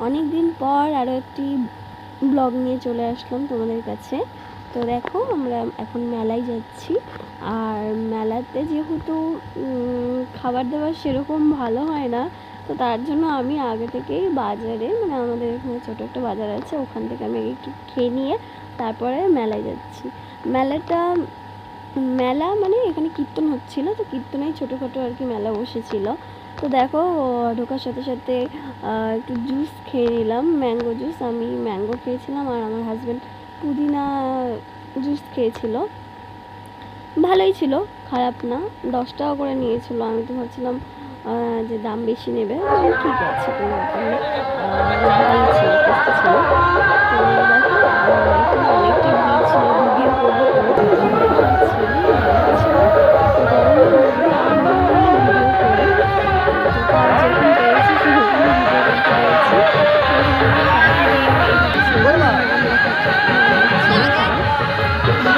অনেক দিন পর আরও একটি ব্লগ নিয়ে চলে আসলাম তোমাদের কাছে। তো দেখো আমরা এখন মেলায় যাচ্ছি, আর মেলাতে যেহেতু খাবার দাবার সেরকম ভালো হয় না, তো তার জন্য আমি আগে থেকেই বাজারে, মানে আমাদের এখানে ছোটো একটা বাজার আছে, ওখান থেকে আমি একটু খেয়ে নিয়ে তারপরে মেলায় যাচ্ছি। মেলা মানে এখানে কীর্তন হচ্ছিলো, তো কীর্তনেই ছোটোখাটো আর কি মেলা বসেছিল। তো দেখো ঢোকার সাথে সাথে একটু জুস খেয়ে নিলাম, ম্যাঙ্গো জুস। আমি ম্যাঙ্গো খেয়েছিলাম আর আমার হাজব্যান্ড পুদিনা জুস খেয়েছিল। ভালোই ছিল, খারাপ না। 10 টাকা করে নিয়েছিল। আমি তো ভাবছিলাম যে দাম বেশি নেবে, ঠিক আছে কোনো ব্যাপার না, ভালোই ছিল, টেস্টি ছিল। তো দেখো এখানে অনেকটা ভিড় ছিল, ভিডিও করবো কোনো ভিড় ছিল ছিল গরমের মধ্যে আমি ভিডিও করি, তো তার যখন পেরেছি সেরকম ভিডিও করতে পেরেছি। তো এখানে কাকি ছিল, আমরা আর ওখানে দাদু দিকে কীর্তন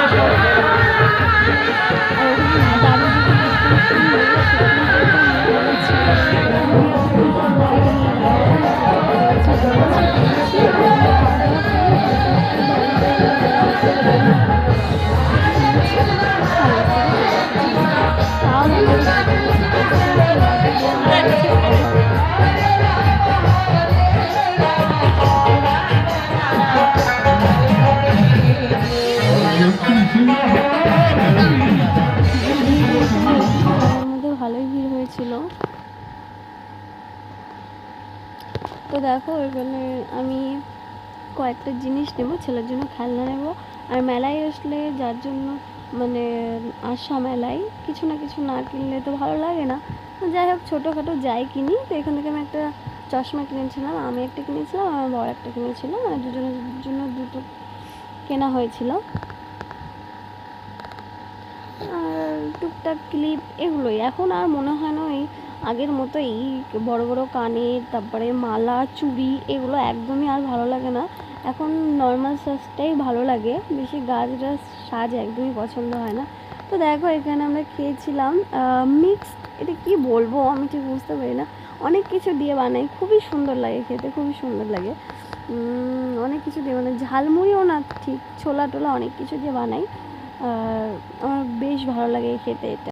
শুনলো, সেখান থেকে আমরা বলেছি ভালোই ভিড় হয়েছিল। তো দেখো এখানে আমি কয়েকটা জিনিস নেবো, ছেলের জন্য খেলনা নেব। আর মেলায় আসলে যার জন্য মানে আসা, মেলায় কিছু না কিছু না কিনলে তো ভালো লাগে না। যাই হোক ছোটোখাটো যাই কিনি। তো এখান থেকে আমি একটা চশমা কিনেছিলাম, আমি একটা কিনেছিলাম, আমার বড় একটা কিনেছিলাম, মানে দুজনের জন্য দুটো কেনা হয়েছিল। আর টুকটাক ক্লিপ এগুলোই। এখন আর মনে হয় না ওই আগের মতো এই বড় বড় কানের, তারপরে মালা, চুড়ি, এগুলো একদমই আর ভালো লাগে না। এখন নর্মাল সাজটাই ভালো লাগে, বেশি গাছ সাজ একদমই পছন্দ হয় না। তো দেখো এখানে আমরা খেয়েছিলাম মিক্সড, এটা কি বলবো আমি ঠিক বুঝতে পারি না, অনেক কিছু দিয়ে বানাই, খুবই সুন্দর লাগে খেতে, খুবই সুন্দর লাগে। অনেক কিছু দিয়ে বানাই, ঝালমুড়িও না ঠিক, ছোলা টোলা অনেক কিছু দিয়ে বানাই। আমার বেশ ভালো লাগে খেতে এটা।